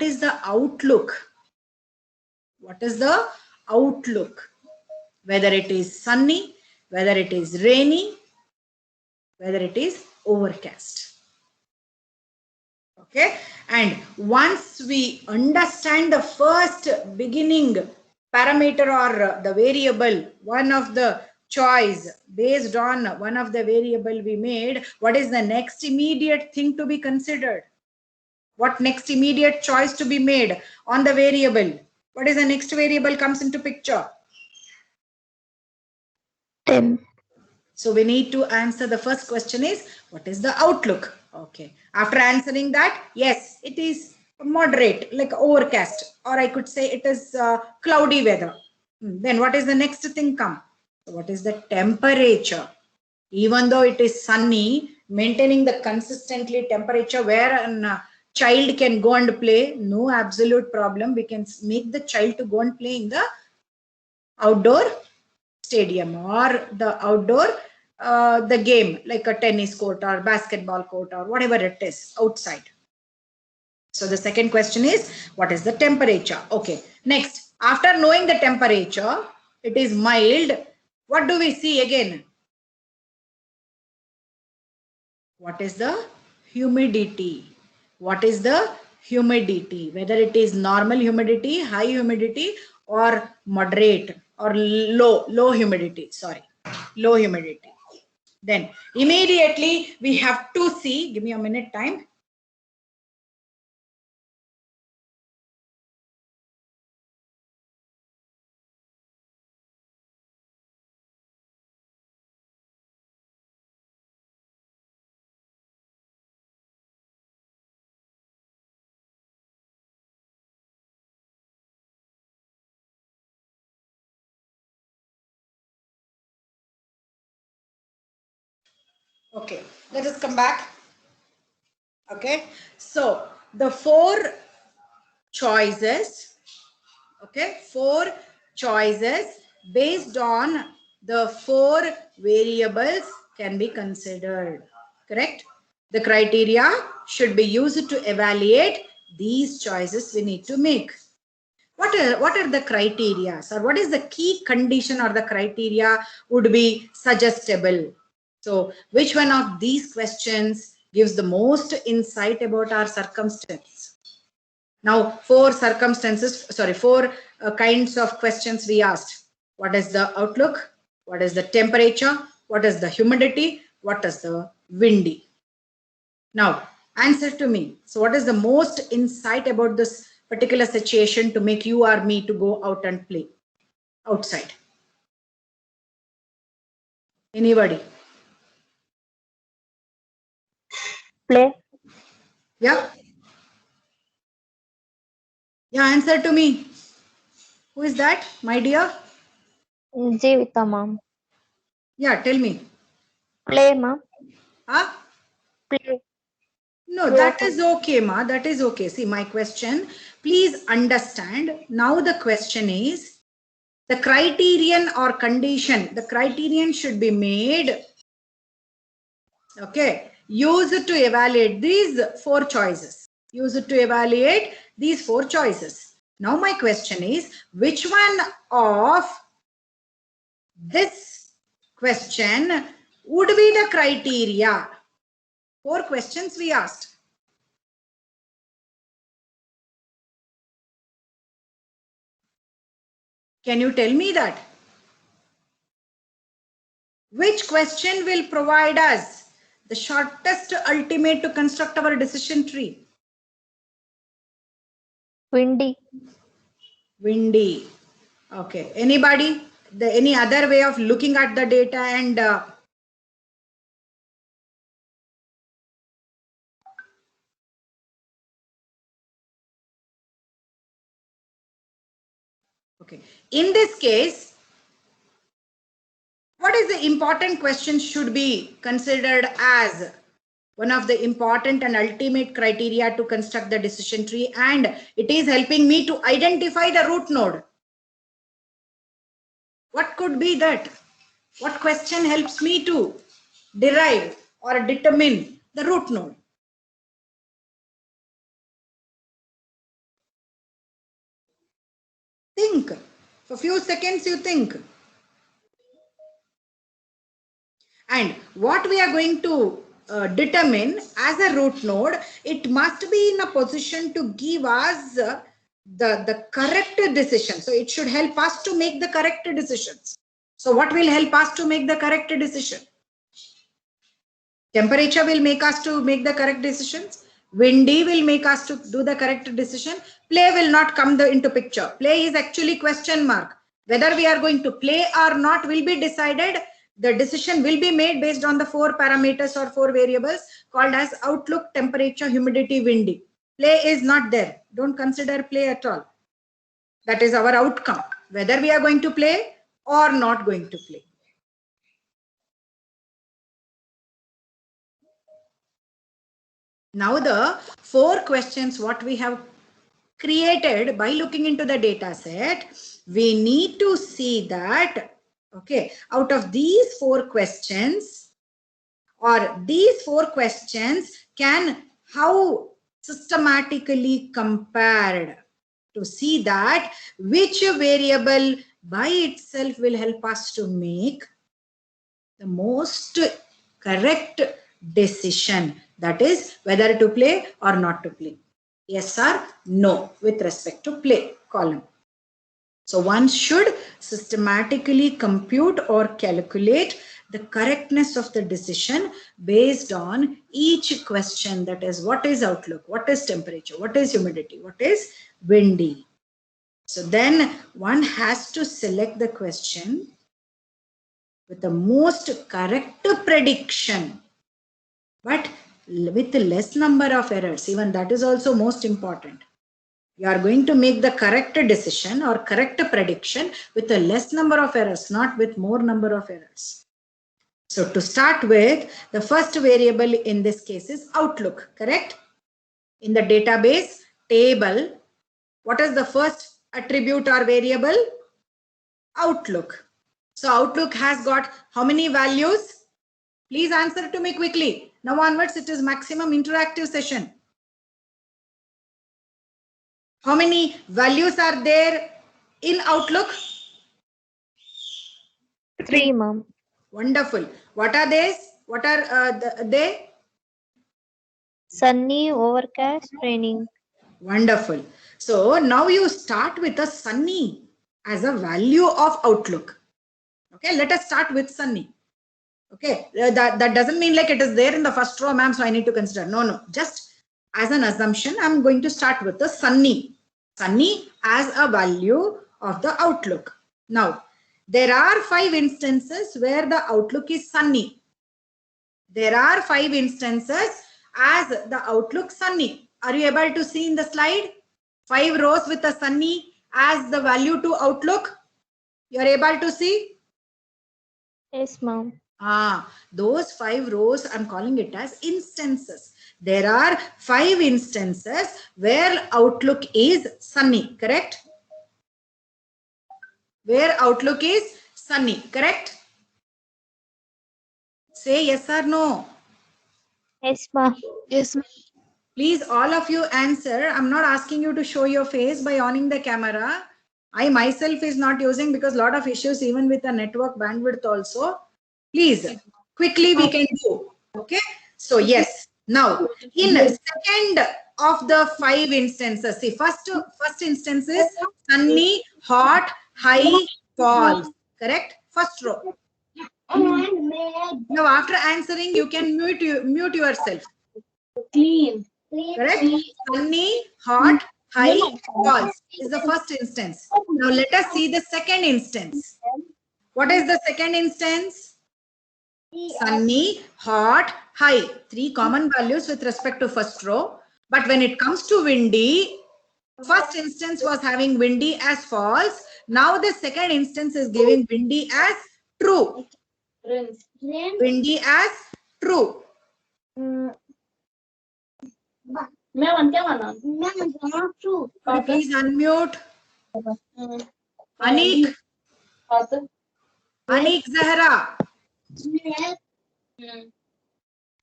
is the outlook? What is the outlook? Whether it is sunny, whether it is rainy, whether it is overcast. Okay, and once we understand the first beginning parameter or the variable, one of the choice based on one of the variable we made, what is the next immediate thing to be considered? What next immediate choice to be made on the variable? What is the next variable comes into picture? Temp. So we need to answer the first question is, what is the outlook? Okay. After answering that, yes, it is moderate, like overcast, or I could say it is cloudy weather. Then what is the next thing come? So what is the temperature? Even though it is sunny, maintaining the consistently temperature where a child can go and play, no absolute problem. We can make the child to go and play in the outdoor stadium or the outdoor the game, like a tennis court or basketball court or whatever it is outside. So the second question is, what is the temperature? Okay, next, after knowing the temperature, it is mild. What do we see again? What is the humidity? What is the humidity? Whether it is normal humidity, high humidity, or moderate or low humidity, sorry, low humidity. Then immediately we have to see, give me a minute time. Okay, let us come back. Okay, so the four choices, okay, four choices based on the four variables can be considered, correct? The criteria should be used to evaluate these choices we need to make. What are the criteria, or what is the key condition or the criteria would be suggestible? So which one of these questions gives the most insight about our circumstance? Now, four kinds of questions we asked. What is the outlook? What is the temperature? What is the humidity? What is the windy? Now, answer to me. So what is the most insight about this particular situation to make you or me to go out and play outside? Anybody? Play. Yeah? Yeah, answer to me. Who is that, my dear? Jivita, ma'am. Yeah, tell me. Play, ma'am. Huh? Play. No, Play that of is okay, ma. That is okay. See, my question, please understand. Now the question is, the criterion or condition, the criterion should be made, okay, use it to evaluate these four choices. Use it to evaluate these four choices. Now my question is, which one of this question would be the criteria? Four questions we asked. Can you tell me that? Which question will provide us the shortest ultimate to construct our decision tree? windy. Windy. Okay. Anybody? Any other way of looking at the data and okay. In this case, what is the important question should be considered as one of the important and ultimate criteria to construct the decision tree, and it is helping me to identify the root node? What could be that? What question helps me to derive or determine the root node? Think. For a few seconds you think. And what we are going to determine as a root node, it must be in a position to give us the correct decision. So it should help us to make the correct decisions. So what will help us to make the correct decision? Temperature will make us to make the correct decisions. Windy will make us to do the correct decision. Play will not come into picture. Play is actually question mark. Whether we are going to play or not will be decided. The decision will be made based on the 4 parameters or 4 variables called as outlook, temperature, humidity, windy. Play is not there. Don't consider play at all. That is our outcome. Whether we are going to play or not going to play. Now the 4 questions what we have created by looking into the data set, we need to see that, okay, out of these 4 questions or these 4 questions can how systematically compared to see that which variable by itself will help us to make the most correct decision, that is whether to play or not to play. Yes or no with respect to play column. So one should systematically compute or calculate the correctness of the decision based on each question, that is what is outlook, what is temperature, what is humidity, what is windy. So then one has to select the question with the most correct prediction, but with less number of errors. Even that is also most important. You are going to make the correct decision or correct prediction with a less number of errors, not with more number of errors. So to start with, the first variable in this case is outlook, correct? In the database table, what is the first attribute or variable? Outlook. So outlook has got how many values? Please answer to me quickly. Now onwards, it is maximum interactive session. How many values are there in Outlook? 3, ma'am. Wonderful. What are they? What are they? Sunny, overcast, raining. Wonderful. So now you start with a sunny as a value of Outlook. Okay, let us start with sunny. Okay, that doesn't mean like it is there in the first row, ma'am, so I need to consider. No. Just as an assumption, I'm going to start with the sunny. Sunny as a value of the Outlook. Now, there are 5 instances where the Outlook is sunny. There are 5 instances as the Outlook sunny. Are you able to see in the slide? 5 rows with a sunny as the value to Outlook. You are able to see? Yes, ma'am. Those 5 rows, I'm calling it as instances. There are 5 instances where Outlook is sunny, correct? Where Outlook is sunny, correct? Say yes or no. Yes, ma'am. Yes, ma'am. Please, all of you answer. I'm not asking you to show your face by on the camera. I myself is not using because a lot of issues even with the network bandwidth also. Please, quickly we can do. Okay. So yes. Now, in second of the 5 instances, see first instance is sunny, hot, high, false. Correct? First row. Now, after answering, you can mute yourself. Clean. Correct? Sunny, hot, high, false is the first instance. Now let us see the second instance. What is the second instance? Sunny, hot, high. 3 common values with respect to first row. But when it comes to windy, first instance was having windy as false. Now the second instance is giving windy as true. Windy as true. Please unmute. Anik. Anik Zahra.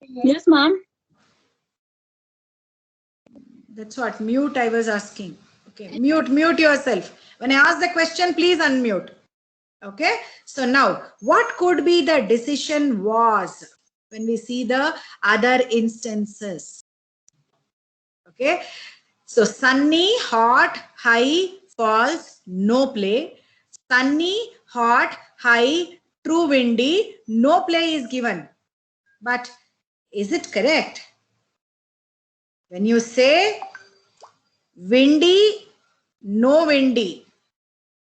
Yes, ma'am. That's what mute I was asking. Okay, mute yourself. When I ask the question, please unmute. Okay, so now what could be the decision was when we see the other instances? Okay, so sunny, hot, high, false, no play. Sunny, hot, high, true, windy, no play is given. But is it correct? When you say windy, no windy.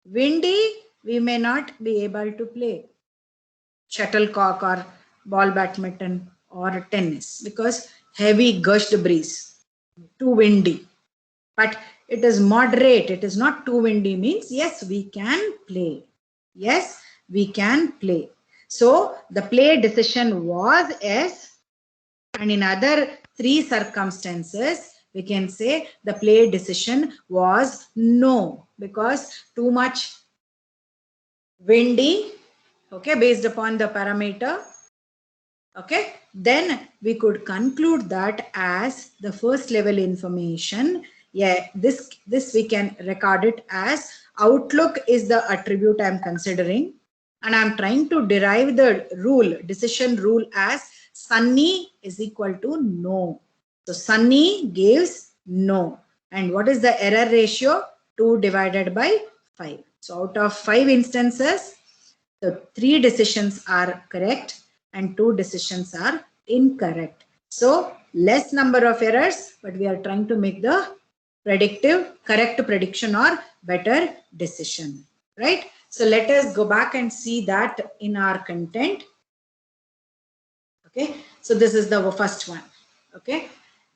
Windy, we may not be able to play shuttlecock or ball badminton or tennis because heavy gust breeze, too windy. But it is moderate, it is not too windy, means yes, we can play. Yes, we can play. So the play decision was yes, and in other three circumstances, we can say the play decision was no, because too much windy, okay, based upon the parameter. Okay, then we could conclude that as the first level information. Yeah, this we can record it as outlook is the attribute I'm considering, and I'm trying to derive the rule, decision rule, as sunny is equal to no. So sunny gives no. And what is the error ratio? 2 divided by 5. So out of 5 instances, the 3 decisions are correct and 2 decisions are incorrect. So less number of errors, but we are trying to make the predictive correct prediction or better decision, right? So let us go back and see that in our content. Okay, so this is the first one. Okay,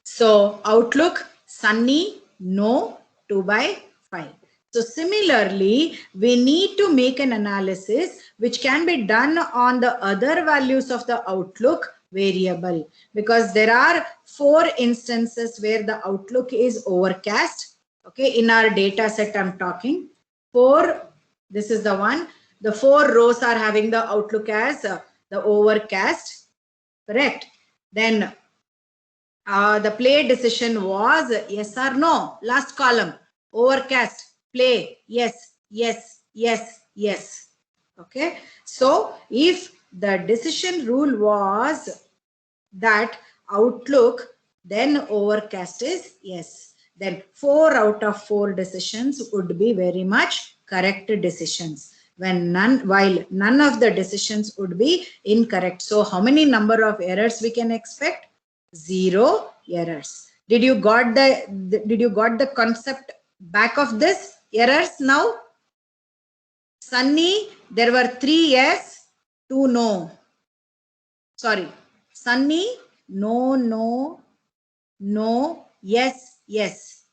so outlook, sunny, no, 2 by 5. So similarly, we need to make an analysis which can be done on the other values of the outlook variable, because there are 4 instances where the outlook is overcast. Okay, in our data set I'm talking 4. This is the one. The 4 rows are having the outlook as the overcast, correct? Then the play decision was yes or no. Last column, overcast, play, yes, yes, yes, yes. Okay, so if the decision rule was that outlook, then overcast is yes. Then 4 out of 4 decisions would be very much correct decisions. While none of the decisions would be incorrect. So how many number of errors we can expect? 0 errors. Did you got the concept back of this errors now? Sunny, there were 3 yes, 2 no. Sorry, sunny, no, no, no, yes, yes.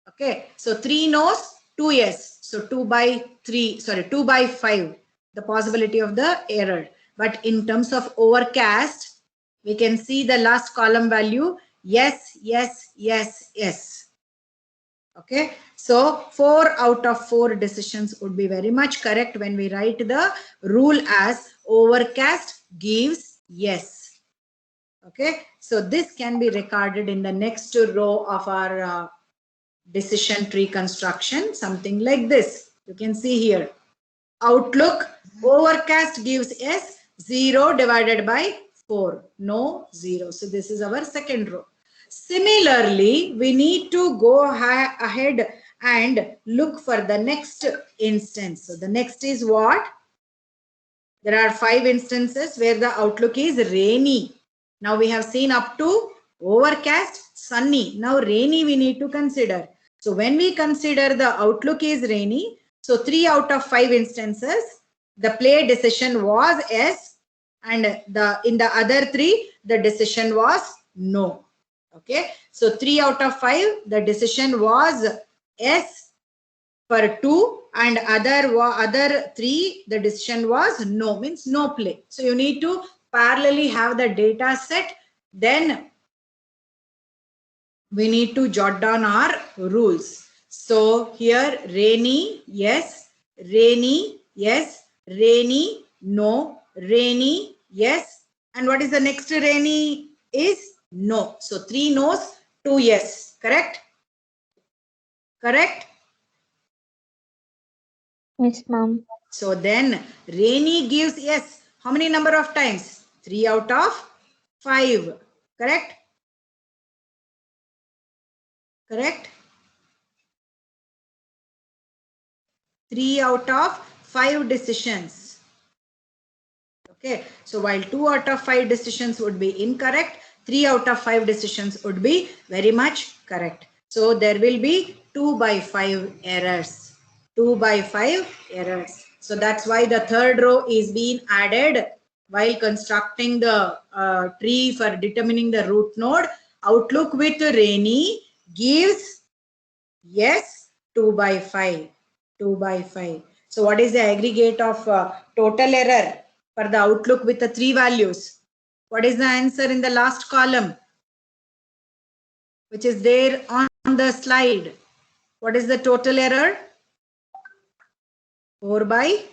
Okay, so 3 no's, 2 yes. So 2 by 3, sorry, 2 by 5, the possibility of the error. But in terms of overcast, we can see the last column value, yes, yes, yes, yes. Okay, so 4 out of 4 decisions would be very much correct when we write the rule as overcast gives yes. Okay, so this can be recorded in the next row of our decision tree construction, something like this. You can see here, outlook, overcast gives yes, 0 divided by 4, no, 0. So this is our second row. Similarly, we need to go ahead and look for the next instance. So the next is what? There are 5 instances where the outlook is rainy. Now we have seen up to overcast, sunny. Now rainy we need to consider. So when we consider the outlook is rainy, so 3 out of 5 instances, the play decision was yes, and in the other 3, the decision was no. Okay, so 3 out of 5, the decision was yes for 2, and other 3, the decision was no, means no play. So you need to parallelly have the data set, then we need to jot down our rules. So here rainy yes, rainy yes, rainy no, rainy yes, and what is the next rainy is no. So 3 no's, 2 yes, correct? Correct? Yes, ma'am. So then Rainy gives, yes, how many number of times? 3 out of 5. Correct? Correct? 3 out of 5 decisions. Okay, so while 2 out of 5 decisions would be incorrect, 3 out of 5 decisions would be very much correct. So there will be 2 by 5 errors. 2 by 5 errors. So that's why the third row is being added while constructing the tree for determining the root node. Outlook with Rainy gives, yes, 2 by 5. 2 by 5. So what is the aggregate of total error for the outlook with the 3 values? What is the answer in the last column, which is there on the slide? What is the total error? 4 by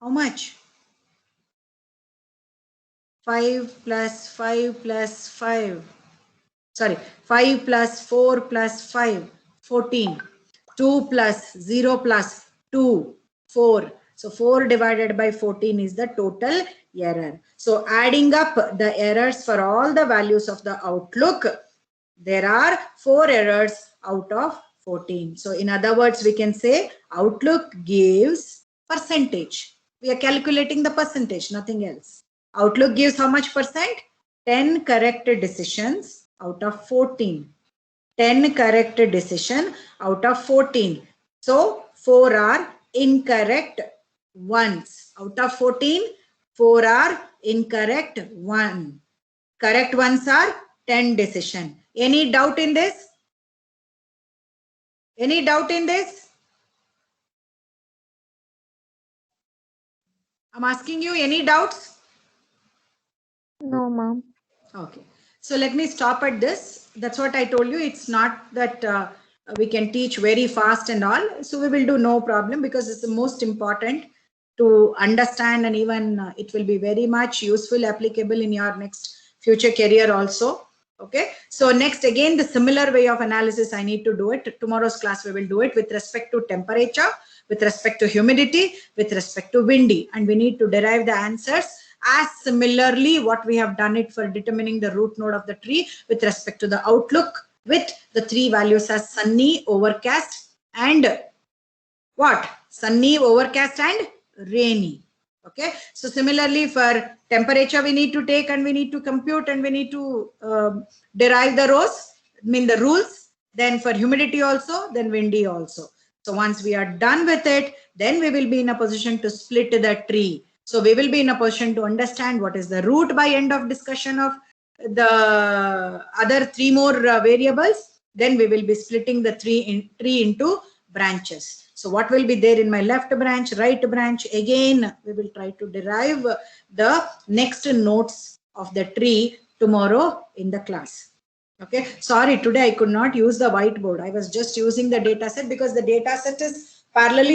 how much? 5 plus 5 plus 5. Sorry, 5 plus 4 plus 5, 14. 2 plus 0 plus 2, 4. So 4 divided by 14 is the total error. So adding up the errors for all the values of the outlook, there are 4 errors out of 14. So in other words, we can say outlook gives percentage. We are calculating the percentage, nothing else. Outlook gives how much percent? 10 correct decisions out of 14. 10 correct decision out of 14. So 4 are incorrect ones. Out of 14, 4 are incorrect one. Correct ones are 10 decision. Any doubt in this? Any doubt in this? I'm asking you, any doubts? No, ma'am. Okay. So let me stop at this. That's what I told you. It's not that we can teach very fast and all. So we will do no problem because it's the most important to understand, and even it will be very much useful, applicable in your next future career also. Okay. So next, again, the similar way of analysis, I need to do it. Tomorrow's class, we will do it with respect to temperature, with respect to humidity, with respect to windy, and we need to derive the answers as similarly what we have done it for determining the root node of the tree with respect to the outlook with the 3 values as sunny, overcast, and what? Sunny, overcast, and rainy. Okay. So similarly for temperature, we need to take and we need to compute and we need to derive the the rules. Then for humidity also, then windy also. So once we are done with it, then we will be in a position to split the tree. So we will be in a position to understand what is the root by end of discussion of the other 3 more variables. Then we will be splitting the tree into branches. So what will be there in my left branch, right branch? Again, we will try to derive the next nodes of the tree tomorrow in the class. Okay. Sorry, today I could not use the whiteboard. I was just using the data set because the data set is parallelly